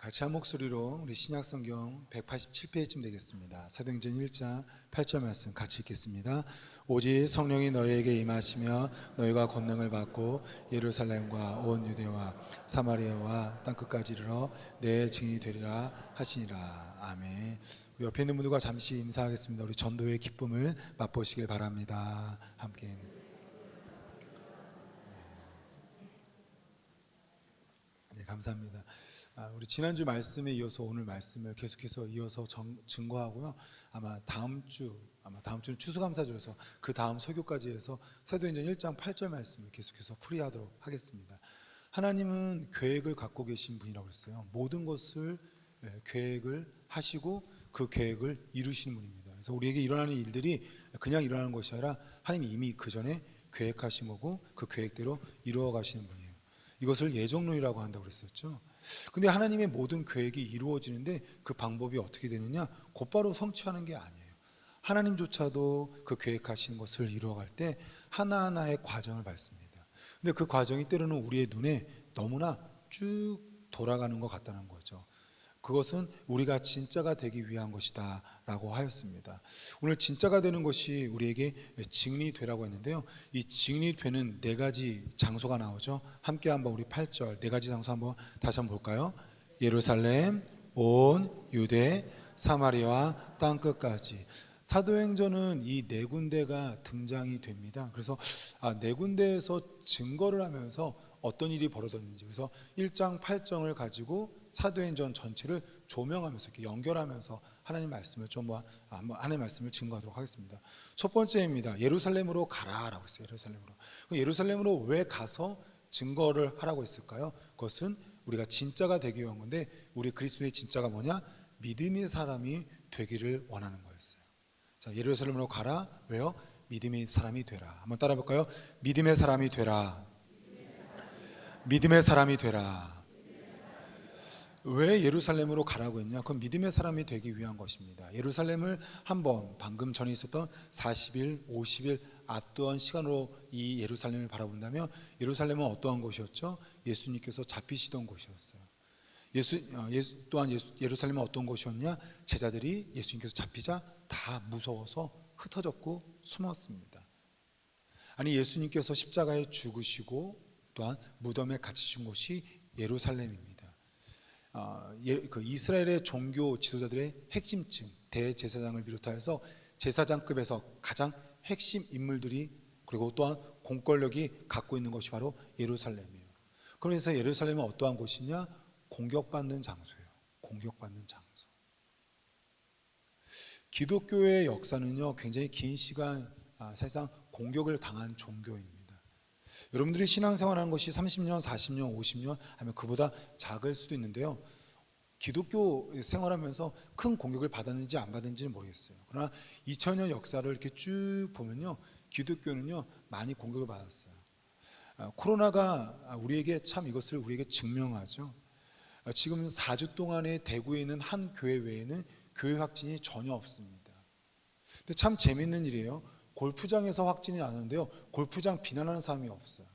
같이 한 목소리로 우리 신약성경 187페이지쯤 되겠습니다. 사도행전 1장 8절 말씀 같이 읽겠습니다. 오직 성령이 너희에게 임하시며 너희가 권능을 받고 예루살렘과 온 유대와 사마리아와 땅끝까지 이르러 내 증인이 되리라 하시니라. 아멘. 우리 옆에 있는 분들과 잠시 인사하겠습니다. 우리 전도의 기쁨을 맛보시길 바랍니다. 함께. 네, 감사합니다. 우리 지난주 말씀에 이어서 오늘 말씀을 계속해서 이어서 증거하고요. 아마 다음 주는 추수감사절에서 그 다음 설교까지 해서 사도행전 1장 8절 말씀을 계속해서 풀이하도록 하겠습니다. 하나님은 계획을 갖고 계신 분이라고 했어요. 모든 것을 계획을 하시고 그 계획을 이루시는 분입니다. 그래서 우리에게 일어나는 일들이 그냥 일어나는 것이 아니라 하나님이 이미 그 전에 계획하신 거고 그 계획대로 이루어 가시는 분이에요. 이것을 예정론이라고 한다고 그랬었죠. 근데 하나님의 모든 계획이 이루어지는데 그 방법이 어떻게 되느냐? 곧바로 성취하는 게 아니에요. 하나님조차도 그 계획하시는 것을 이루어갈 때 하나하나의 과정을 밟습니다. 근데 그 과정이 때로는 우리의 눈에 너무나 쭉 돌아가는 것 같다는 거죠. 그것은 우리가 진짜가 되기 위한 것이다 라고 하였습니다. 오늘 진짜가 되는 것이 우리에게 증인이 되라고 했는데요, 이 증인이 되는 네 가지 장소가 나오죠. 함께 한번 우리 8절 네 가지 장소 한번 다시 한번 볼까요? 예루살렘, 온 유대, 사마리아와 땅끝까지. 사도행전은 이 네 군데가 등장이 됩니다. 그래서 네 군데에서 증거를 하면서 어떤 일이 벌어졌는지, 그래서 1장 8장을 가지고 사도행전 전체를 조명하면서 이렇게 연결하면서 하나님 말씀을 하나님 말씀을 증거하도록 하겠습니다. 첫 번째입니다. 예루살렘으로 가라라고 했어요. 예루살렘으로 왜 가서 증거를 하라고 했을까요? 그것은 우리가 진짜가 되기 위한 건데, 우리 그리스도의 진짜가 뭐냐? 믿음의 사람이 되기를 원하는 거였어요. 자, 예루살렘으로 가라. 왜요? 믿음의 사람이 되라. 한번 따라 볼까요? 믿음의 사람이 되라. 믿음의 사람이 되라. 왜 예루살렘으로 가라고 했냐? 그건 믿음의 사람이 되기 위한 것입니다. 예루살렘을 한번 방금 전에 있었던 40일, 50일 앞두한 시간으로 이 예루살렘을 바라본다면, 예루살렘은 어떠한 곳이었죠? 예수님께서 잡히시던 곳이었어요. 예루살렘은 어떤 곳이었냐? 제자들이 예수님께서 잡히자 다 무서워서 흩어졌고 숨었습니다. 아니, 예수님께서 십자가에 죽으시고 또한 무덤에 갇히신 곳이 예루살렘입니다. 그 이스라엘의 종교 지도자들의 핵심층, 대제사장을 비롯해서 제사장급에서 가장 핵심 인물들이, 그리고 또한 공권력이 갖고 있는 것이 바로 예루살렘이에요. 그래서 예루살렘은 어떠한 곳이냐? 공격받는 장소예요. 공격받는 장소. 기독교의 역사는요, 굉장히 긴 시간 사실상 공격을 당한 종교입니다. 여러분들이 신앙생활하는 것이 30년, 40년, 50년 하면 그보다 작을 수도 있는데요, 기독교 생활하면서 큰 공격을 받았는지 안 받았는지는 모르겠어요. 그러나 2000년 역사를 이렇게 쭉 보면요, 기독교는요 많이 공격을 받았어요. 코로나가 이것을 우리에게 증명하죠. 지금 4주 동안에 대구에 있는 한 교회 외에는 교회 확진이 전혀 없습니다. 근데 참 재밌는 일이에요. 골프장에서 확진이 나는데요, 골프장 비난하는 사람이 없어요.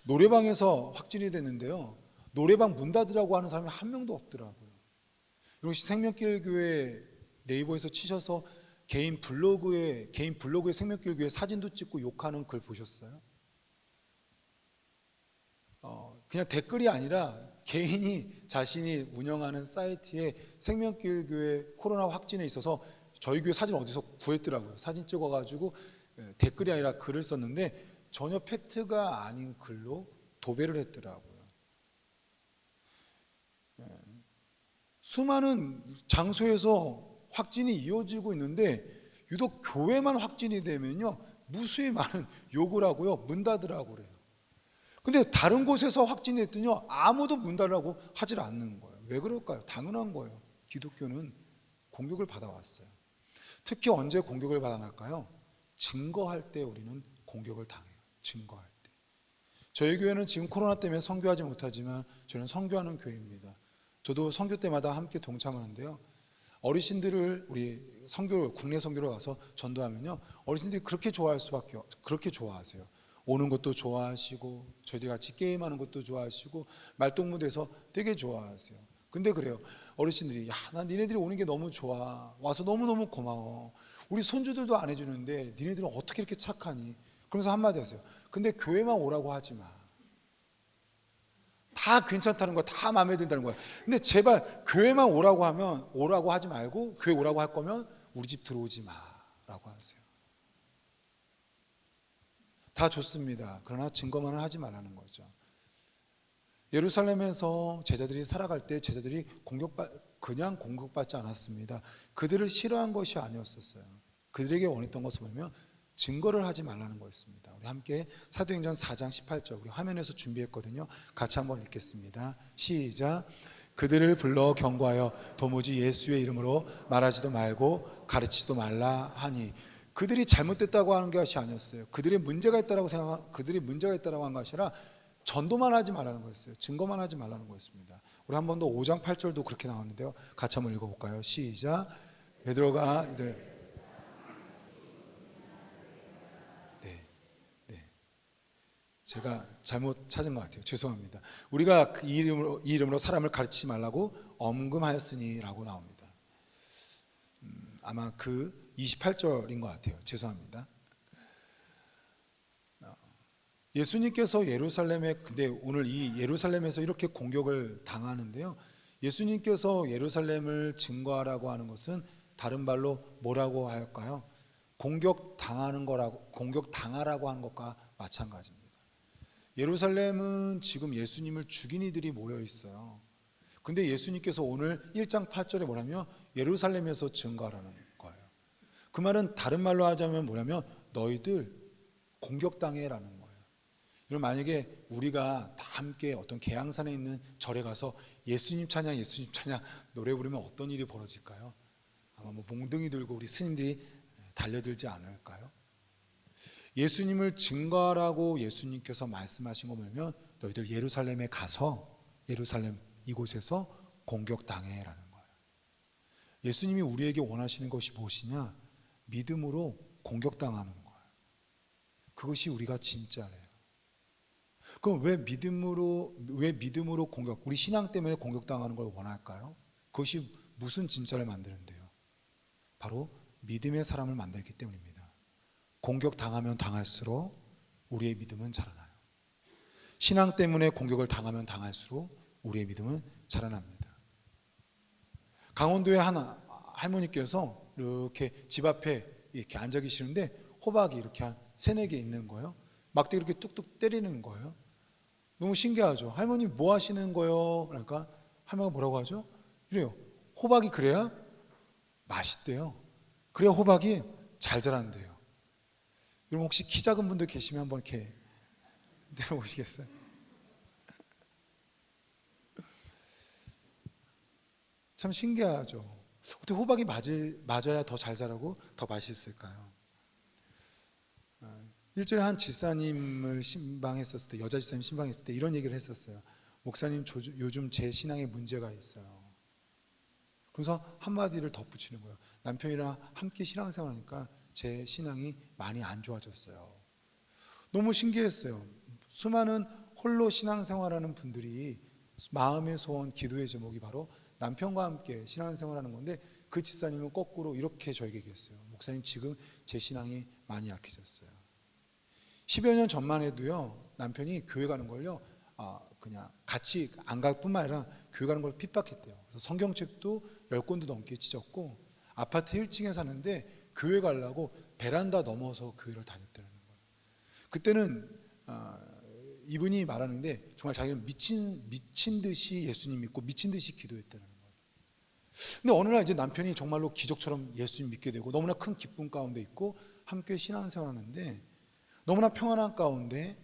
노래방에서 확진이 됐는데요, 노래방 문 닫으라고 하는 사람이 한 명도 없더라고요. 이것이 생명길 교회 네이버에서 치셔서 개인 블로그에 생명길 교회 사진도 찍고 욕하는 글 보셨어요? 그냥 댓글이 아니라 개인이 자신이 운영하는 사이트에 생명길 교회 코로나 확진에 있어서 저희 교회 사진 어디서 구했더라고요. 사진 찍어가지고 댓글이 아니라 글을 썼는데 전혀 팩트가 아닌 글로 도배를 했더라고요. 수많은 장소에서 확진이 이어지고 있는데 유독 교회만 확진이 되면요, 무수히 많은 욕을 하고요, 문 닫으라고 그래요. 근데 다른 곳에서 확진이 됐더니요, 아무도 문 닫으라고 하질 않는 거예요. 왜 그럴까요? 당연한 거예요. 기독교는 공격을 받아왔어요. 특히 언제 공격을 받아날까요? 증거할 때 우리는 공격을 당해요. 증거할 때. 저희 교회는 지금 코로나 때문에 선교하지 못하지만 저는 선교하는 교회입니다. 저도 선교 때마다 함께 동참하는데요, 어르신들을 우리 국내 선교로 가서 전도하면요, 어르신들이 그렇게 좋아하세요. 오는 것도 좋아하시고 저희들이 같이 게임하는 것도 좋아하시고 말동무대에서 되게 좋아하세요. 근데 그래요. 어르신들이 야, 난 니네들이 오는 게 너무 좋아. 와서 너무너무 고마워. 우리 손주들도 안 해주는데 니네들은 어떻게 이렇게 착하니? 그러면서 한마디 하세요. 근데 교회만 오라고 하지 마. 다 괜찮다는 거야. 다 마음에 든다는 거야. 근데 제발 교회만 오라고 하면 오라고 하지 말고 교회 오라고 할 거면 우리 집 들어오지 마라고 하세요. 다 좋습니다. 그러나 증거만은 하지 말라는 거죠. 예루살렘에서 제자들이 살아갈 때 제자들이 그냥 공격받지 않았습니다. 그들을 싫어한 것이 아니었었어요. 그들에게 원했던 것을 보면 증거를 하지 말라는 거였습니다. 우리 함께 사도행전 4장 18절 우리 화면에서 준비했거든요. 같이 한번 읽겠습니다. 시작. 그들을 불러 경고하여 도무지 예수의 이름으로 말하지도 말고 가르치지도 말라 하니. 그들이 잘못됐다고 하는 것이 아니었어요. 그들이 문제가 있다고 한 것이 아니라 전도만 하지 말라는 거였어요. 증거만 하지 말라는 거였습니다. 우리 한 번 더 5장 8절도 그렇게 나왔는데요. 같이 한번 읽어볼까요? 시작. 베드로가 이들 제가 잘못 찾은 것 같아요. 죄송합니다. 우리가 이 이름으로 사람을 가르치지 말라고 엄금하였으니라고 나옵니다. 아마 그 28절인 것 같아요. 죄송합니다. 예수님께서 근데 오늘 이 예루살렘에서 이렇게 공격을 당하는데요. 예수님께서 예루살렘을 증거하라고 하는 것은 다른 말로 뭐라고 할까요? 공격당하라고 하는 것과 마찬가지입니다. 예루살렘은 지금 예수님을 죽인 이들이 모여 있어요. 근데 예수님께서 오늘 1장 8절에 뭐냐면 예루살렘에서 증거하라는 거예요. 그 말은 다른 말로 하자면 뭐냐면 너희들 공격당해라는 거예요. 여러분, 만약에 우리가 다 함께 어떤 계양산에 있는 절에 가서 예수님 찬양 노래 부르면 어떤 일이 벌어질까요? 아마 몽둥이 들고 우리 스님들이 달려들지 않을까요? 예수님을 증거하라고 예수님께서 말씀하신 거 보면 너희들 예루살렘에 가서 예루살렘 이곳에서 공격당해라는 거예요. 예수님이 우리에게 원하시는 것이 무엇이냐? 믿음으로 공격당하는 거예요. 그것이 우리가 진짜래요. 그럼 왜 믿음으로 우리 신앙 때문에 공격당하는 걸 원할까요? 그것이 무슨 진짜를 만드는데요? 바로 믿음의 사람을 만들기 때문입니다. 공격당하면 당할수록 우리의 믿음은 자라나요. 신앙 때문에 공격을 당하면 당할수록 우리의 믿음은 자라납니다. 강원도에 한 할머니께서 이렇게 집 앞에 이렇게 앉아 계시는데 호박이 이렇게 한 3-4개 있는 거예요. 막대 이렇게 뚝뚝 때리는 거예요. 너무 신기하죠. 할머니 뭐 하시는 거예요? 그러니까 할머니가 뭐라고 하죠? 이래요. 호박이 그래야 맛있대요. 그래야 호박이 잘 자란대요. 여러분 혹시 키 작은 분들 계시면 한번 이렇게 내려보시겠어요? 참 신기하죠. 어떻게 호박이 맞아야 더 잘 자라고 더 맛있을까요? 일전에 한 지사님을 신방했었을 때, 여자 지사님 신방했을 때 이런 얘기를 했었어요. 목사님 요즘 제 신앙에 문제가 있어요. 그래서 한마디를 덧붙이는 거예요. 남편이랑 함께 신앙생활하니까 제 신앙이 많이 안 좋아졌어요. 너무 신기했어요. 수많은 홀로 신앙생활하는 분들이 마음의 소원, 기도의 제목이 바로 남편과 함께 신앙생활하는 건데 그 지사님은 거꾸로 이렇게 저에게 얘기했어요. 목사님 지금 제 신앙이 많이 약해졌어요. 10여 년 전만 해도요, 남편이 교회 가는 걸요, 그냥 같이 안 갈 뿐만 아니라 교회 가는 걸 핍박했대요. 그래서 성경책도 10권도 넘게 찢었고 아파트 1층에 사는데 교회 가려고 베란다 넘어서 교회를 다녔다는 거예요. 그때는 이분이 말하는데 정말 자기는 미친 듯이 예수님 믿고 미친 듯이 기도했다는 거예요. 근데 어느 날 이제 남편이 정말로 기적처럼 예수님 믿게 되고 너무나 큰 기쁨 가운데 있고 함께 신앙생활하는데 너무나 평안한 가운데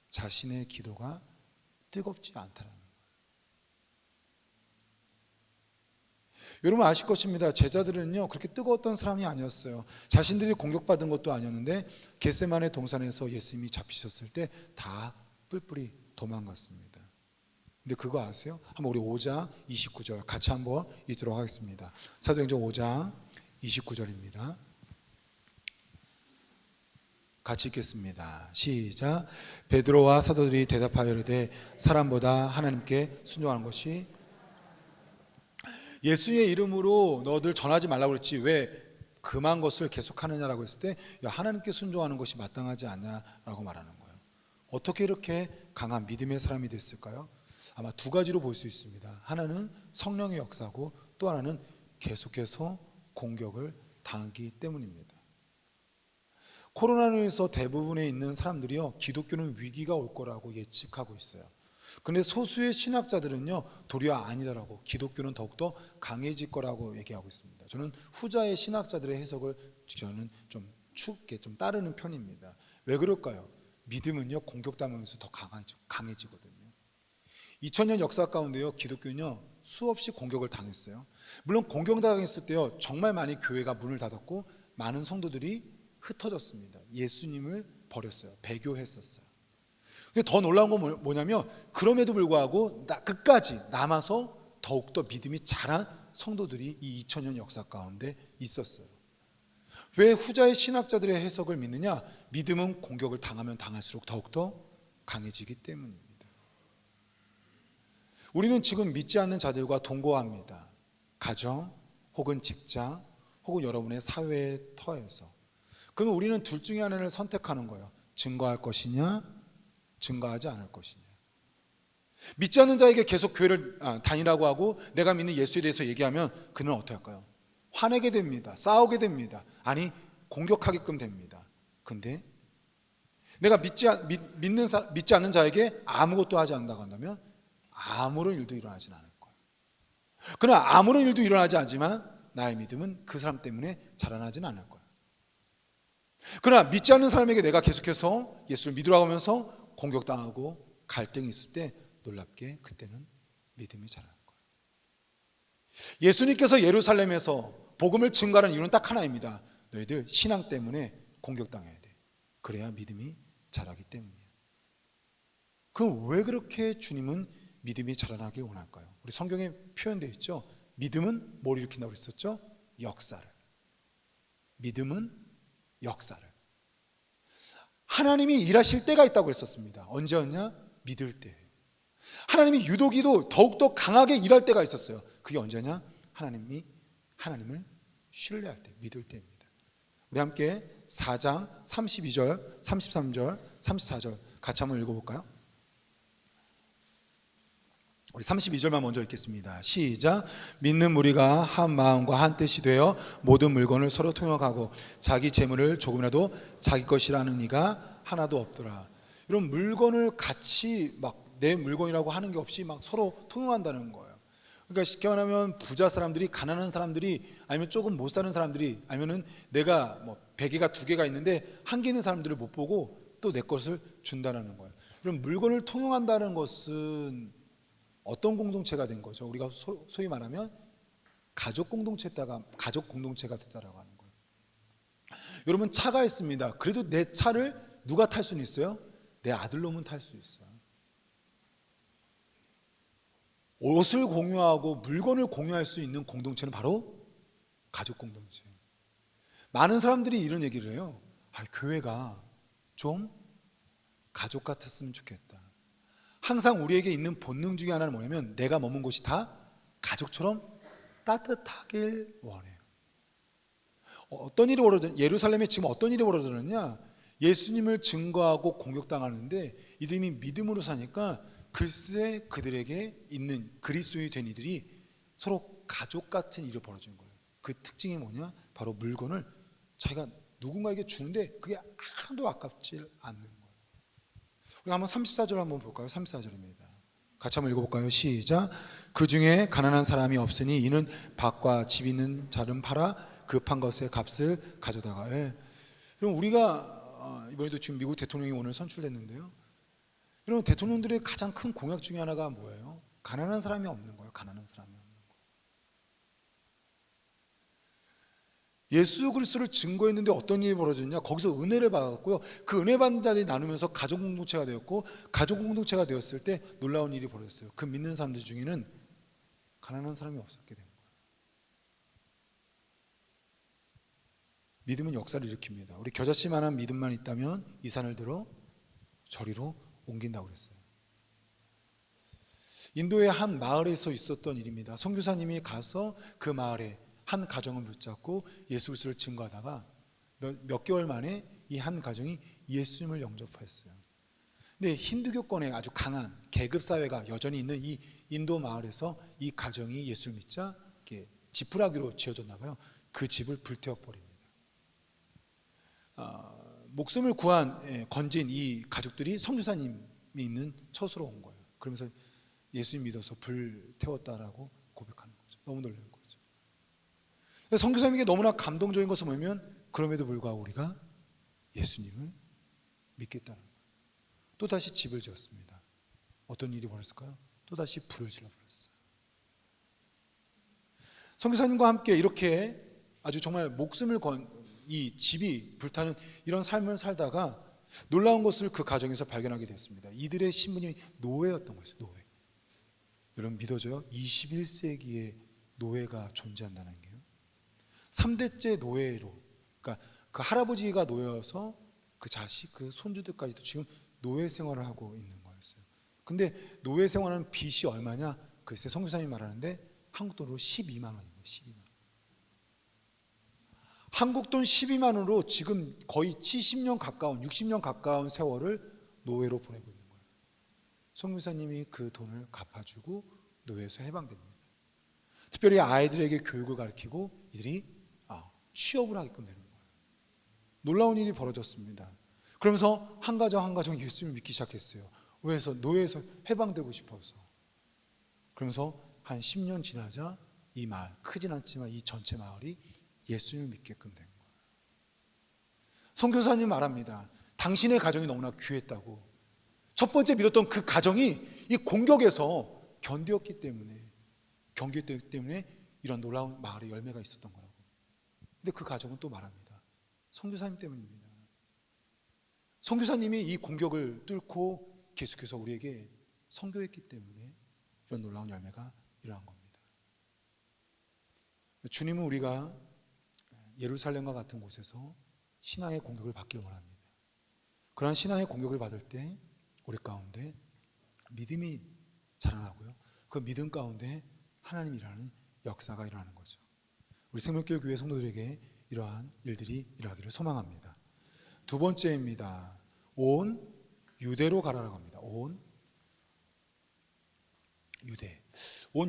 자신의 기도가 뜨겁지 않다는 거예요. 여러분 아실 것입니다. 제자들은요 그렇게 뜨거웠던 사람이 아니었어요. 자신들이 공격받은 것도 아니었는데 겟세마네 동산에서 예수님이 잡히셨을 때 다 뿔뿔이 도망갔습니다. 근데 그거 아세요? 한번 우리 5장 29절 같이 한번 읽도록 하겠습니다. 사도행전 5장 29절입니다. 같이 읽겠습니다. 시작. 베드로와 사도들이 대답하여 이르되 사람보다 하나님께 순종하는 것이, 예수의 이름으로 너들 전하지 말라고 그랬지 왜 금한 것을 계속하느냐라고 했을 때, 야, 하나님께 순종하는 것이 마땅하지 않냐라고 말하는 거예요. 어떻게 이렇게 강한 믿음의 사람이 됐을까요? 아마 두 가지로 볼 수 있습니다. 하나는 성령의 역사고 또 하나는 계속해서 공격을 당하기 때문입니다. 코로나로 인해서 대부분에 있는 사람들이요, 기독교는 위기가 올 거라고 예측하고 있어요. 그런데 소수의 신학자들은요, 도리어 아니다라고, 기독교는 더욱더 강해질 거라고 얘기하고 있습니다. 저는 후자의 신학자들의 해석을 저는 좀 따르는 편입니다. 왜 그럴까요? 믿음은요, 공격당하면서 더 강해지거든요. 2000년 역사 가운데요, 기독교는요 수없이 공격을 당했어요. 물론 공격당했을 때요, 정말 많이 교회가 문을 닫았고 많은 성도들이 흩어졌습니다. 예수님을 버렸어요. 배교했었어요. 근데 더 놀라운 건 뭐냐면, 그럼에도 불구하고 끝까지 남아서 더욱더 믿음이 자란 성도들이 이 2000년 역사 가운데 있었어요. 왜 후자의 신학자들의 해석을 믿느냐? 믿음은 공격을 당하면 당할수록 더욱더 강해지기 때문입니다. 우리는 지금 믿지 않는 자들과 동거합니다. 가정 혹은 직장 혹은 여러분의 사회의 터에서. 그러면 우리는 둘 중에 하나를 선택하는 거예요. 증거할 것이냐, 증거하지 않을 것이냐. 믿지 않는 자에게 계속 교회를 다니라고 하고 내가 믿는 예수에 대해서 얘기하면 그는 어떻게 할까요? 화내게 됩니다. 싸우게 됩니다. 아니, 공격하게끔 됩니다. 근데 내가 믿지 않는 자에게 아무것도 하지 않는다고 한다면 아무런 일도 일어나지 않을 거예요. 그러나 아무런 일도 일어나지 않지만 나의 믿음은 그 사람 때문에 자라나지는 않을 거예요. 그러나 믿지 않는 사람에게 내가 계속해서 예수를 믿으라고 하면서 공격당하고 갈등이 있을 때 놀랍게 그때는 믿음이 자라는 거예요. 예수님께서 예루살렘에서 복음을 증거하는 이유는 딱 하나입니다. 너희들 신앙 때문에 공격당해야 돼. 그래야 믿음이 자라기 때문이에요. 그럼 왜 그렇게 주님은 믿음이 자라나길 원할까요? 우리 성경에 표현되어 있죠. 믿음은 뭘 일으킨다고 그랬었죠? 역사를. 믿음은 역사를. 하나님이 일하실 때가 있다고 그랬었습니다. 언제였냐? 믿을 때. 하나님이 유독이도 더욱더 강하게 일할 때가 있었어요. 그게 언제냐? 하나님을 신뢰할 때, 믿을 때입니다. 우리 함께 4장 32절, 33절, 34절 같이 한번 읽어볼까요? 우리 32절만 먼저 읽겠습니다. 시작. 믿는 무리가 한 마음과 한 뜻이 되어 모든 물건을 서로 통역하고 자기 재물을 조금이라도 자기 것이라는 이가 하나도 없더라. 이런 물건을 같이 막 내 물건이라고 하는 게 없이 막 서로 통용한다는 거예요. 그러니까 쉽게 말하면 부자 사람들이, 가난한 사람들이, 아니면 조금 못 사는 사람들이, 아니면은 내가 뭐 베개가 2개가 있는데 한 개 있는 사람들을 못 보고 또 내 것을 준다는 거예요. 이런 물건을 통용한다는 것은 어떤 공동체가 된 거죠? 우리가 소위 말하면 가족 공동체가 됐다라고 하는 거예요. 여러분, 차가 있습니다. 그래도 내 차를 누가 탈 수는 있어요? 내 아들놈은 탈 수 있어요. 옷을 공유하고 물건을 공유할 수 있는 공동체는 바로 가족 공동체. 많은 사람들이 이런 얘기를 해요. 교회가 좀 가족 같았으면 좋겠다. 항상 우리에게 있는 본능 중에 하나는 뭐냐면 내가 머문 곳이 다 가족처럼 따뜻하길 원해요. 어떤 일이 예루살렘에 지금 어떤 일이 벌어졌느냐? 예수님을 증거하고 공격당하는데 이들이 믿음으로 사니까 글쎄 그들에게 있는 그리스도인이 된 이들이 서로 가족 같은 일이 벌어진 거예요. 그 특징이 뭐냐? 바로 물건을 자기가 누군가에게 주는데 그게 하나도 아깝지 않는 거예요. 우리 한번 34절 한번 볼까요? 34절입니다. 같이 한번 읽어볼까요? 시작. 그 중에 가난한 사람이 없으니 이는 밭과 집 있는 자는 팔아 급한 것의 값을 가져다가. 그럼 우리가 이번에도 지금 미국 대통령이 오늘 선출됐는데요. 여러분, 대통령들의 가장 큰 공약 중에 하나가 뭐예요? 가난한 사람이 없는 거예요. 가난한 사람이 없는 거예요. 예수 그리스도를 증거했는데 어떤 일이 벌어졌냐? 거기서 은혜를 받았고요. 그 은혜 받는 자들이 나누면서 가족 공동체가 되었고, 가족 공동체가 되었을 때 놀라운 일이 벌어졌어요. 그 믿는 사람들 중에는 가난한 사람이 없었게 된 거예요. 믿음은 역사를 일으킵니다. 우리 겨자씨만한 믿음만 있다면 이 산을 들어 저리로 옮긴다고 그랬어요. 인도의 한 마을에서 있었던 일입니다. 선교사님이 가서 그 마을에 한 가정을 붙잡고 예수 그리스도를 증거하다가 몇 개월 만에 이 한 가정이 예수님을 영접했어요. 근데 힌두교권에 아주 강한 계급 사회가 여전히 있는 이 인도 마을에서 이 가정이 예수를 믿자 지푸라기로 지어졌나 봐요. 그 집을 불태워 버립니다. 목숨을 건진 이 가족들이 선교사님이 있는 처소로 온 거예요. 그러면서 예수님 믿어서 불 태웠다라고 고백하는 거죠. 너무 놀라는 거죠. 선교사님에게 너무나 감동적인 것은 뭐냐면 그럼에도 불구하고 우리가 예수님을 믿겠다는 거예요. 또다시 집을 지었습니다. 어떤 일이 벌어졌을까요? 또다시 불을 질러버렸어요. 선교사님과 함께 이렇게 아주 정말 목숨을 건 이 집이 불타는 이런 삶을 살다가 놀라운 것을 그 가정에서 발견하게 됐습니다. 이들의 신분이 노예였던 거죠. 노예. 여러분 믿어져요? 21세기에 노예가 존재한다는 게요. 3대째 노예로, 그러니까 그 할아버지가 노예여서 그 자식, 그 손주들까지도 지금 노예 생활을 하고 있는 거였어요. 근데 노예 생활하는 빚이 얼마냐? 글쎄 선교사님이 말하는데 한국 돈으로 12만 원이에요. 12만 원. 한국 돈 12만 원으로 지금 거의 70년 가까운 60년 가까운 세월을 노예로 보내고 있는 거예요. 선교사님이 그 돈을 갚아주고 노예에서 해방됩니다. 특별히 아이들에게 교육을 가르치고 이들이 취업을 하게끔 되는 거예요. 놀라운 일이 벌어졌습니다. 그러면서 한 가정 한 가정 예수님을 믿기 시작했어요. 왜서 노예에서 해방되고 싶어서. 그러면서 한 10년 지나자 이 마을, 크진 않지만 이 전체 마을이 예수님을 믿게끔 된 거예요. 선교사님 말합니다. 당신의 가정이 너무나 귀했다고. 첫 번째 믿었던 그 가정이 이 공격에서 견디었기 때문에 이런 놀라운 마을의 열매가 있었던 거라고. 근데 그 가정은 또 말합니다. 선교사님 때문입니다. 선교사님이 이 공격을 뚫고 계속해서 우리에게 선교했기 때문에 이런 놀라운 열매가 일어난 겁니다. 주님은 우리가 예루살렘과 같은 곳에서 신앙의 공격을 받길 원합니다. 그러한 신앙의 공격을 받을 때 우리 가운데 믿음이 자라나고요. 그 믿음 가운데 하나님이라는 역사가 일어나는 거죠. 우리 생명교회 교회 성도들에게 이러한 일들이 일어나기를 소망합니다. 두 번째입니다. 온 유대로 가라라고 합니다. 온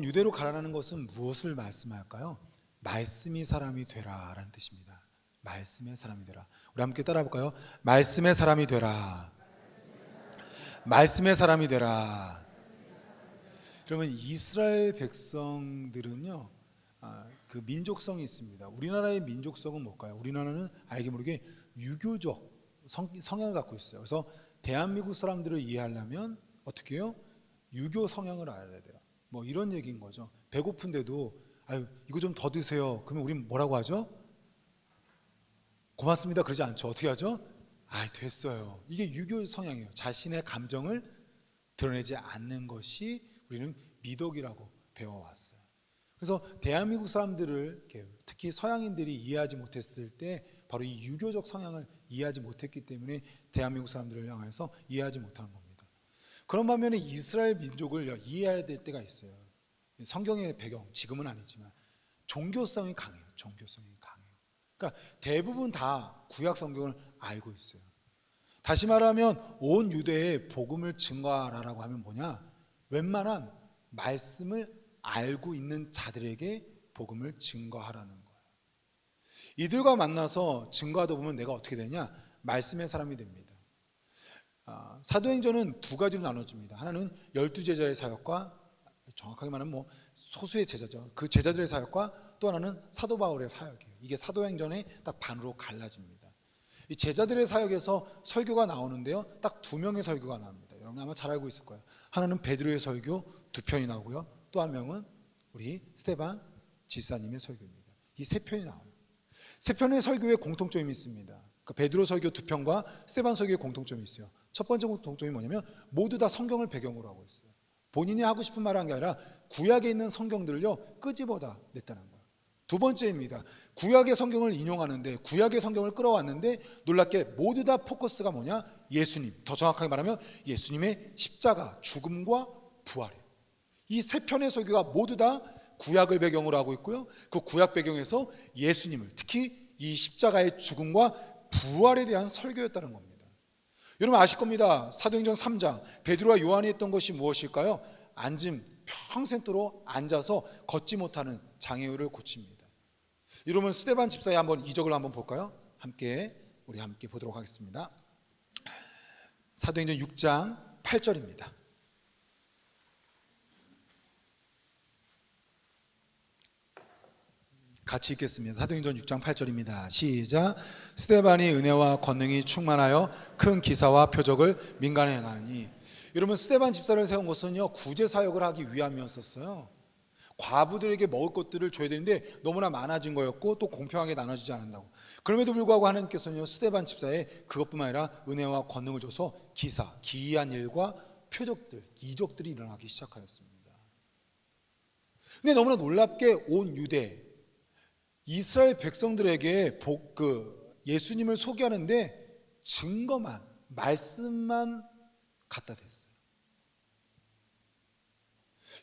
유대로 가라라는 것은 무엇을 말씀할까요? 말씀이 사람이 되라라는 뜻입니다. 말씀의 사람이 되라. 우리 함께 따라 볼까요? 말씀의 사람이 되라. 말씀의 사람이 되라. 그러면 이스라엘 백성들은요, 그 민족성이 있습니다. 우리나라의 민족성은 뭘까요? 우리나라는 알게 모르게 유교적 성향을 갖고 있어요. 그래서 대한민국 사람들을 이해하려면 어떻게 해요? 유교 성향을 알아야 돼요. 뭐 이런 얘기인 거죠. 배고픈데도 이거 좀 더 드세요. 그러면 우리는 뭐라고 하죠? 고맙습니다. 그러지 않죠. 어떻게 하죠? 됐어요. 이게 유교 성향이에요. 자신의 감정을 드러내지 않는 것이 우리는 미덕이라고 배워왔어요. 그래서 대한민국 사람들을 특히 서양인들이 이해하지 못했을 때 바로 이 유교적 성향을 이해하지 못했기 때문에 대한민국 사람들을 향해서 이해하지 못하는 겁니다. 그런 반면에 이스라엘 민족을 이해해야 될 때가 있어요. 성경의 배경, 지금은 아니지만 종교성이 강해요. 그러니까 대부분 다 구약 성경을 알고 있어요. 다시 말하면 온 유대에 복음을 증거하라라고 하면 뭐냐? 웬만한 말씀을 알고 있는 자들에게 복음을 증거하라는 거예요. 이들과 만나서 증거하다 보면 내가 어떻게 되냐? 말씀의 사람이 됩니다. 사도행전은 두 가지로 나눠집니다. 하나는 12제자의 사역과, 정확하게 말하면 소수의 제자죠. 그 제자들의 사역과 또 하나는 사도 바울의 사역이에요. 이게 사도행전에 딱 반으로 갈라집니다. 이 제자들의 사역에서 설교가 나오는데요, 딱 두 명의 설교가 나옵니다. 여러분 아마 잘 알고 있을 거예요. 하나는 베드로의 설교 2편이 나오고요, 또 한 명은 우리 스데반 지사님의 설교입니다. 이 세 편이 나와요. 세 편의 설교에 공통점이 있습니다. 그러니까 베드로 설교 2편과 스데반 설교에 공통점이 있어요. 첫 번째 공통점이 뭐냐면 모두 다 성경을 배경으로 하고 있어요. 본인이 하고 싶은 말을 한 게 아니라 구약에 있는 성경들을요 끄집어다 냈다는 거예요. 두 번째입니다. 구약의 성경을 인용하는데, 구약의 성경을 끌어왔는데 놀랍게 모두 다 포커스가 뭐냐? 예수님. 더 정확하게 말하면 예수님의 십자가, 죽음과 부활이에요. 이 세 편의 설교가 모두 다 구약을 배경으로 하고 있고요. 그 구약 배경에서 예수님을, 특히 이 십자가의 죽음과 부활에 대한 설교였다는 겁니다. 여러분 아실 겁니다. 사도행전 3장 베드로와 요한이 했던 것이 무엇일까요? 평생도록 앉아서 걷지 못하는 장애우를 고칩니다. 이러면 스데반 집사의 한번 이적을 한번 볼까요? 우리 함께 보도록 하겠습니다. 사도행전 6장 8절입니다. 같이 읽겠습니다. 사도행전 6장 8절입니다. 시작. 스데반이 은혜와 권능이 충만하여 큰 기사와 표적을 민간에 행하니. 여러분 스데반 집사를 세운 것은요 구제 사역을 하기 위함이었었어요. 과부들에게 먹을 것들을 줘야 되는데 너무나 많아진 거였고 또 공평하게 나눠주지 않는다고. 그럼에도 불구하고 하나님께서는요 스데반 집사에 그것뿐만 아니라 은혜와 권능을 줘서 기사, 기이한 일과 표적들, 이적들이 일어나기 시작하였습니다. 근데 너무나 놀랍게 온 유대 이스라엘 백성들에게 예수님을 소개하는데 증거만, 말씀만 갖다 댔어요.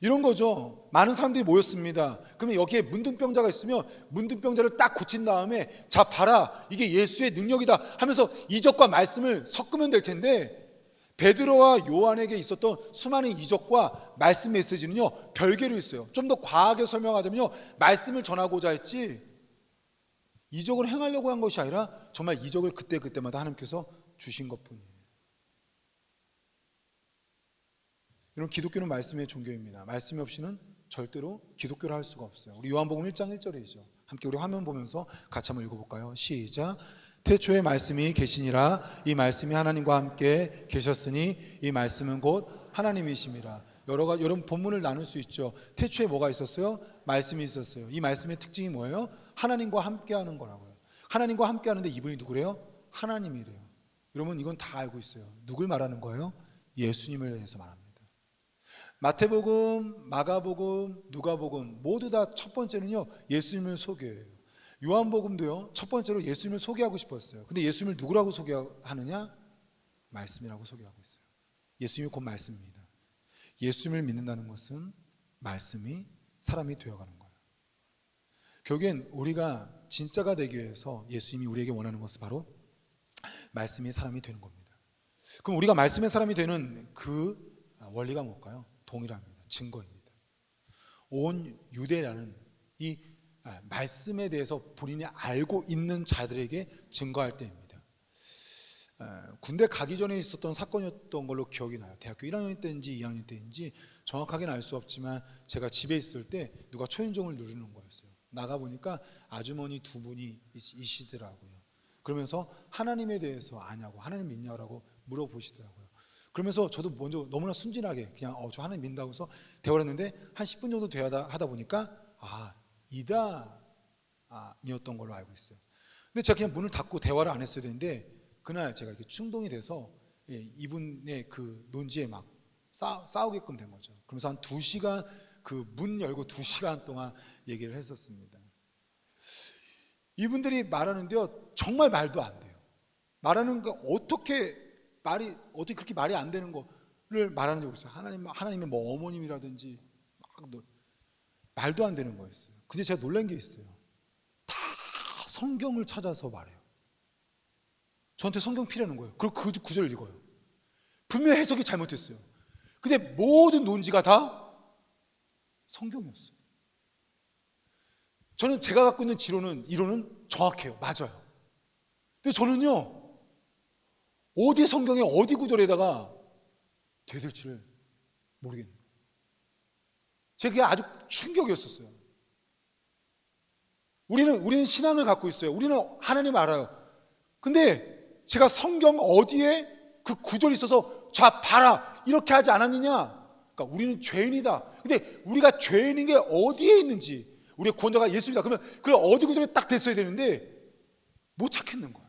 이런 거죠. 많은 사람들이 모였습니다. 그러면 여기에 문둥병자가 있으면 문둥병자를 딱 고친 다음에 자 봐라 이게 예수의 능력이다 하면서 이적과 말씀을 섞으면 될 텐데, 베드로와 요한에게 있었던 수많은 이적과 말씀 메시지는요 별개로 있어요. 좀 더 과하게 설명하자면요 말씀을 전하고자 했지 이적을 행하려고 한 것이 아니라 정말 이적을 그때마다 하나님께서 주신 것뿐이에요. 이런 기독교는 말씀의 종교입니다. 말씀이 없이는 절대로 기독교를 할 수가 없어요. 우리 요한복음 1장 1절이죠. 함께 우리 화면 보면서 같이 한번 읽어볼까요? 시작. 태초에 말씀이 계시니라. 이 말씀이 하나님과 함께 계셨으니 이 말씀은 곧 하나님이심이라. 여러분 본문을 나눌 수 있죠. 태초에 뭐가 있었어요? 말씀이 있었어요. 이 말씀의 특징이 뭐예요? 하나님과 함께 하는 거라고요. 하나님과 함께 하는데 이분이 누구래요? 하나님이래요. 여러분 이건 다 알고 있어요. 누굴 말하는 거예요? 예수님을 대해서 말합니다. 마태복음, 마가복음, 누가복음 모두 다 첫 번째는요 예수님을 소개해요. 요한복음도요 첫 번째로 예수님을 소개하고 싶었어요. 근데 예수님을 누구라고 소개하느냐? 말씀이라고 소개하고 있어요. 예수님이 곧 말씀입니다. 예수님을 믿는다는 것은 말씀이 사람이 되어가는 거예요. 결국엔 우리가 진짜가 되기 위해서 예수님이 우리에게 원하는 것은 바로 말씀이 사람이 되는 겁니다. 그럼 우리가 말씀의 사람이 되는 그 원리가 뭘까요? 동일합니다. 증거입니다. 온 유대라는 이 말씀에 대해서 본인이 알고 있는 자들에게 증거할 때입니다. 군대 가기 전에 있었던 사건이었던 걸로 기억이 나요. 대학교 1학년 때인지 2학년 때인지 정확하게는 알 수 없지만 제가 집에 있을 때 누가 초인종을 누르는 거였어요. 나가보니까 아주머니 두 분이 이시더라고요. 그러면서 하나님에 대해서 아냐고, 하나님 믿냐고 물어보시더라고요. 그러면서 저도 먼저 너무나 순진하게 그냥 저 하나님 믿는다고 해서 대화를 했는데 한 10분 정도 하다 보니까 이단이었던 걸로 알고 있어요. 근데 제가 그냥 문을 닫고 대화를 안 했어야 되는데 그날 제가 이렇게 충동이 돼서 이분의 그 논지에 막 싸우게끔 된 거죠. 그러면서 한 2시간 그 문 열고 2시간 동안 얘기를 했었습니다. 이분들이 말하는데요 정말 말도 안 돼요. 말하는 거 어떻게 그렇게 말이 안 되는 거를 말하는지 모르겠어요. 하나님의 뭐 어머님이라든지 말도 안 되는 거였어요. 근데 제가 놀란 게 있어요. 다 성경을 찾아서 말해요. 저한테 성경 피라는 거예요. 그리고 그 구절을 읽어요. 분명히 해석이 잘못됐어요. 근데 모든 논지가 다 성경이었어요. 저는 제가 갖고 있는 이론은 정확해요. 맞아요. 근데 저는요 어디 성경에 어디 구절에다가 대들지를 모르겠는 거예요. 제가 그게 아주 충격이었었어요. 우리는 신앙을 갖고 있어요. 우리는 하나님 알아요. 근데 제가 성경 어디에 그 구절이 있어서 자 봐라 이렇게 하지 않았느냐? 그러니까 우리는 죄인이다. 근데 우리가 죄인인 게 어디에 있는지, 우리의 구원자가 예수입니다. 그러면 그 어디 구절에 딱 됐어야 되는데 못 찾겠는 거야.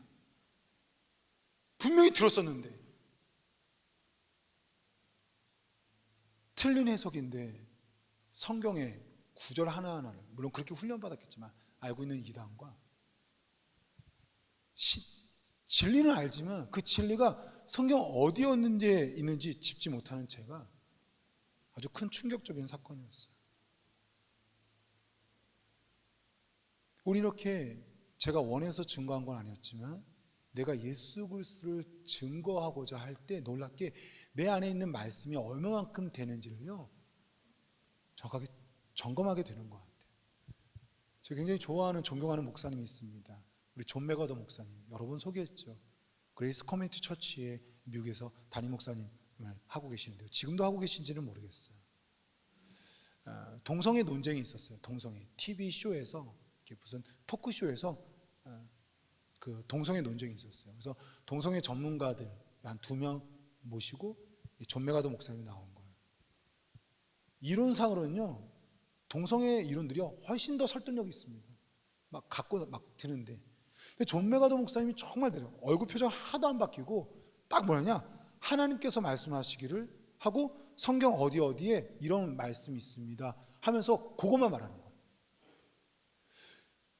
분명히 들었었는데 틀린 해석인데 성경의 구절 하나하나를 물론 그렇게 훈련받았겠지만 알고 있는 이단과 진리는 알지만 그 진리가 성경 어디에 있는지 짚지 못하는 제가 아주 큰 충격적인 사건이었어요. 우리 이렇게 제가 원해서 증거한 건 아니었지만 내가 예수 그리스도를 증거하고자 할 때 놀랍게 내 안에 있는 말씀이 얼마만큼 되는지를요 정확하게 점검하게 되는 것 같아요. 제가 굉장히 좋아하는 존경하는 목사님이 있습니다. 우리 존 맥어더 목사님, 여러 번 소개했죠. 그레이스 커뮤니티 처치에 미국에서 담임 목사님을 하고 계시는데요, 지금도 하고 계신지는 모르겠어요. 동성애 논쟁이 있었어요. 동성애 TV 쇼에서, 무슨 토크쇼에서 그 동성애 논쟁이 있었어요. 그래서 동성애 전문가들 한 2명 모시고 존 맥어더 목사님이 나온 거예요. 이론상으로는요 동성애 이론들이 훨씬 더 설득력이 있습니다. 막 갖고 막 드는데, 근데 존 맥어더 목사님이 정말 대려 얼굴 표정 하나도 안 바뀌고 딱 뭐냐, 하나님께서 말씀하시기를 하고 성경 어디에 이런 말씀이 있습니다 하면서 그것만 말하는 거예요.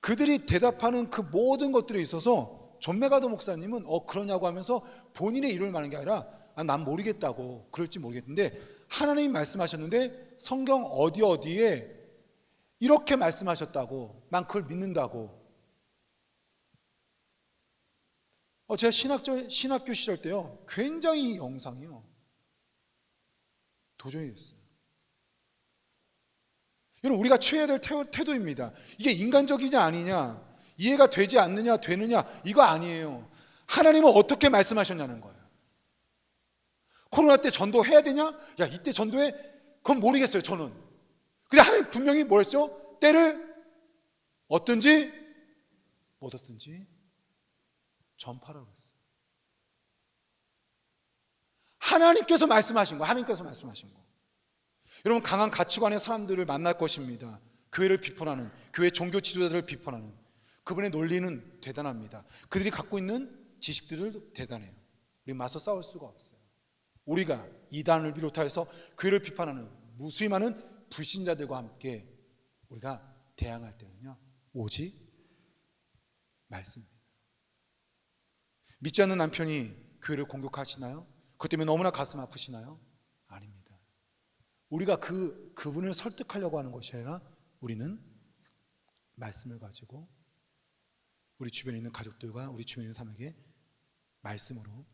그들이 대답하는 그 모든 것들에 있어서 존 맥어더 목사님은 그러냐고 하면서 본인의 이론을 말하는 게 아니라 난 모르겠다고, 그럴지 모르겠는데 하나님이 말씀하셨는데 성경 어디에 이렇게 말씀하셨다고, 난 그걸 믿는다고. 제가 신학교 시절 때요 굉장히 이 영상이요 도전이 됐어요. 여러분, 우리가 취해야 될 태도입니다. 이게 인간적이냐 아니냐, 이해가 되지 않느냐 되느냐, 이거 아니에요. 하나님은 어떻게 말씀하셨냐는 거예요. 코로나 때 전도해야 되냐? 야, 이때 전도해? 그건 모르겠어요, 저는. 근데 하나님 분명히 뭐랬죠? 때를 얻든지 못 얻든지 전파라고 했어요. 하나님께서 말씀하신 거, 하나님께서 말씀하신 거. 여러분, 강한 가치관의 사람들을 만날 것입니다. 교회를 비판하는, 교회 종교 지도자들을 비판하는 그분의 논리는 대단합니다. 그들이 갖고 있는 지식들도 대단해요. 우리 맞서 싸울 수가 없어요. 우리가 이단을 비롯해서 교회를 비판하는 무수히 많은 불신자들과 함께 우리가 대항할 때는요 오직 말씀입니다. 믿지 않는 남편이 교회를 공격하시나요? 그것 때문에 너무나 가슴 아프시나요? 아닙니다. 우리가 그분을 설득하려고 하는 것이 아니라 우리는 말씀을 가지고 우리 주변에 있는 가족들과 우리 주변에 있는 사람에게 말씀으로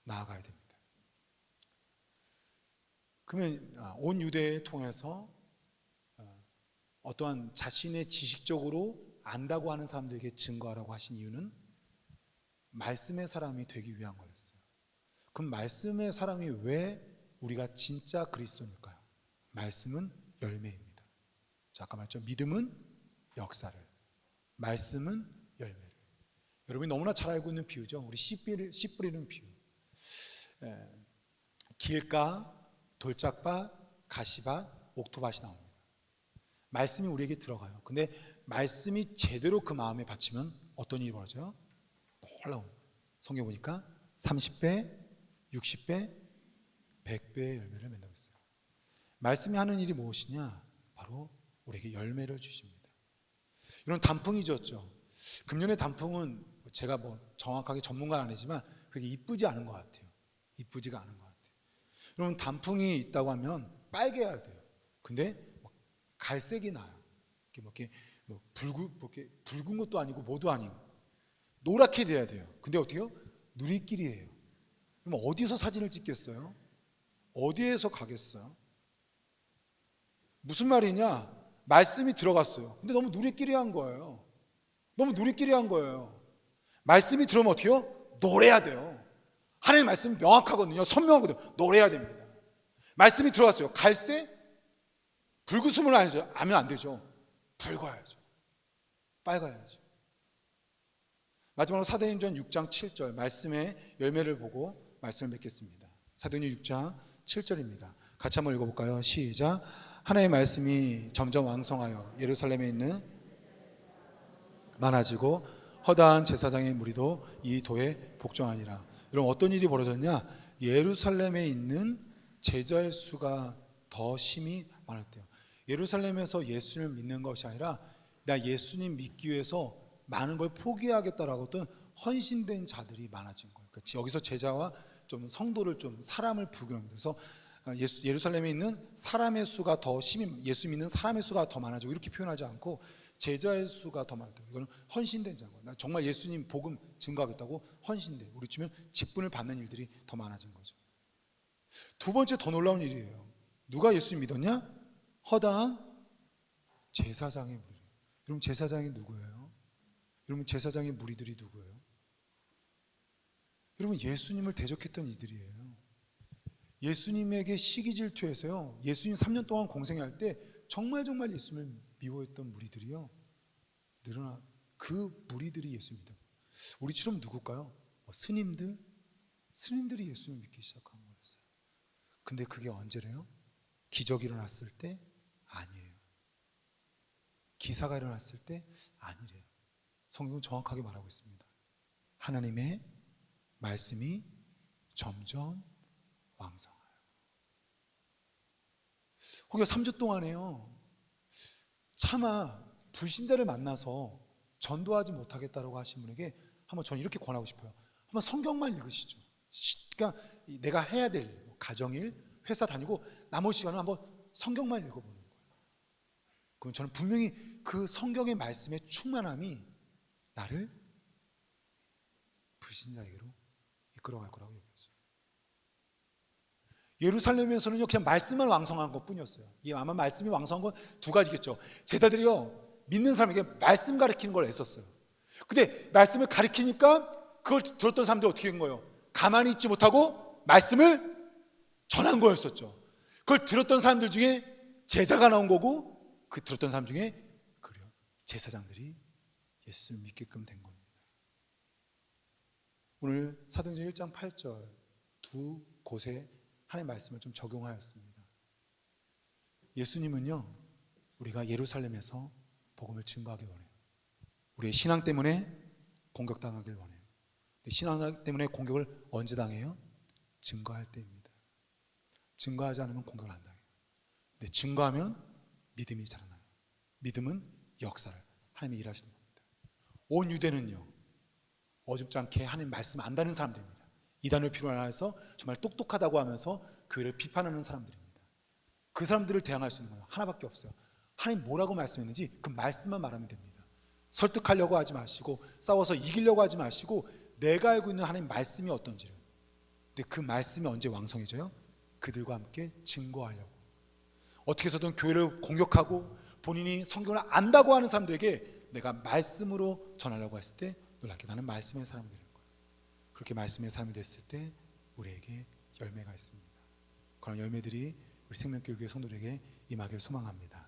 나아가야 됩니다. 그러면 온 유대에 통해서 어떠한 자신의 지식적으로 안다고 하는 사람들에게 증거하라고 하신 이유는 말씀의 사람이 되기 위한 거였어요. 그럼 말씀의 사람이 왜 우리가 진짜 그리스도일까요? 말씀은 열매입니다. 자, 아까 말했죠. 믿음은 역사를, 말씀은 열매를. 여러분이 너무나 잘 알고 있는 비유죠. 우리 씨 뿌리는 비유. 길가, 돌짝밭, 가시밭, 옥토밭이 나옵니다. 말씀이 우리에게 들어가요. 근데 말씀이 제대로 그 마음에 받치면 어떤 일이 벌어져요? 놀라운, 성경 보니까 30배, 60배, 100배의 열매를 맺는다고 했어요. 말씀이 하는 일이 무엇이냐? 바로 우리에게 열매를 주십니다. 이런 단풍이 졌죠. 금년의 단풍은 제가 정확하게 전문가는 아니지만 그게 이쁘지 않은 것 같아요. 이쁘지가 않은 것 같아요. 여러분, 단풍이 있다고 하면 빨개야 돼요. 근데 갈색이 나요. 이렇게 붉은 것도 아니고 뭐도 아니고 노랗게 돼야 돼요. 근데 어떻게요? 누리끼리예요. 그럼 어디서 사진을 찍겠어요? 어디에서 가겠어요? 무슨 말이냐? 말씀이 들어갔어요. 근데 너무 누리끼리 한 거예요. 너무 누리끼리 한 거예요. 말씀이 들어오면 어떻게요? 노래야 돼요. 하나님의 말씀이 명확하거든요. 선명하거든요. 노래야 됩니다. 말씀이 들어갔어요. 갈색? 붉으스물 하면 안 되죠. 붉어야죠. 빨가야죠. 마지막으로 사도행전 6장 7절 말씀의 열매를 보고 말씀을 맺겠습니다. 사도행전 6장 7절입니다. 같이 한번 읽어볼까요? 시작. 하나님의 말씀이 점점 왕성하여 예루살렘에 있는 많아지고 허다한 제사장의 무리도 이 도에 복종하니라. 여러분, 어떤 일이 벌어졌냐? 예루살렘에 있는 제자의 수가 더 심히 많았대요. 예루살렘에서 예수를 믿는 것이 아니라 나 예수님 믿기 위해서 많은 걸 포기하겠다라고 어떤 헌신된 자들이 많아진 거예요. 그러니까 여기서 제자와 좀 성도를 좀 사람을 부르는 그래서 예루살렘에 있는 사람의 수가 더 예수 믿는 사람의 수가 더 많아지고 이렇게 표현하지 않고 제자의 수가 더 많다. 이거는 헌신된 자고 나 정말 예수님 복음 증거하겠다고 헌신돼. 우리 치면 직분을 받는 일들이 더 많아진 거죠. 두 번째 더 놀라운 일이에요. 누가 예수님 믿었냐? 허다한 제사장의 무리. 여러분 제사장이 누구예요? 여러분 제사장의 무리들이 누구예요? 여러분 예수님을 대적했던 이들이에요. 예수님에게 시기 질투해서요. 예수님 3년 동안 공생할 때 정말 예수님을 미워했던 무리들이요. 늘어나 그 무리들이 예수입니다. 우리처럼 누굴까요? 스님들이 예수님을 믿기 시작한 거였어요. 근데 그게 언제래요? 기적이 일어났을 때? 아니에요. 기사가 일어났을 때? 아니래요. 성경은 정확하게 말하고 있습니다. 하나님의 말씀이 점점 왕성하여. 혹여 3주 동안에요. 차마 불신자를 만나서 전도하지 못하겠다라고 하신 분에게 한번 저는 이렇게 권하고 싶어요. 한번 성경만 읽으시죠. 그러니까 내가 해야 될 가정일, 회사 다니고 나머지 시간은 한번 성경만 읽어보는 거예요. 그럼 저는 분명히 그 성경의 말씀의 충만함이 나를 불신자에게로 이끌어갈 거라고 여겨요. 예루살렘에서는요 그냥 말씀만 왕성한 것 뿐이었어요. 이게 아마 말씀이 왕성한 건 두 가지겠죠. 제자들이요 믿는 사람에게 말씀 가르치는 걸 애썼어요. 근데 말씀을 가르치니까 그걸 들었던 사람들이 어떻게 한 거예요? 가만히 있지 못하고 말씀을 전한 거였었죠. 그걸 들었던 사람들 중에 제자가 나온 거고 그 들었던 사람 중에 제사장들이 예수를 믿게끔 된 겁니다. 오늘 사도행전 1장 8절 두 곳에 하나님의 말씀을 좀 적용하였습니다. 예수님은요 우리가 예루살렘에서 복음을 증거하길 원해요. 우리의 신앙 때문에 공격당하길 원해요. 근데 신앙 때문에 공격을 언제 당해요? 증거할 때입니다. 증거하지 않으면 공격을 안 당해요. 근데 증거하면 믿음이 자라나요. 믿음은 역사를 하나님이 일하시는 겁니다. 온 유대는요 어줍지 않게 하나님 말씀 안다는 사람들입니다. 이단을 필요로 해서 정말 똑똑하다고 하면서 교회를 비판하는 사람들입니다. 그 사람들을 대항할 수 있는 건 하나밖에 없어요. 하나님 뭐라고 말씀했는지 그 말씀만 말하면 됩니다. 설득하려고 하지 마시고 싸워서 이기려고 하지 마시고 내가 알고 있는 하나님 말씀이 어떤지를. 근데 그 말씀이 언제 왕성해져요? 그들과 함께 증거하려고. 어떻게 해서든 교회를 공격하고 본인이 성경을 안다고 하는 사람들에게 내가 말씀으로 전하려고 했을 때 놀랍게 나는 말씀의 사람이 되는 거예요. 그렇게 말씀의 사람이 됐을 때 우리에게 열매가 있습니다. 그런 열매들이 우리 생명교회 성도들에게 임하길 소망합니다.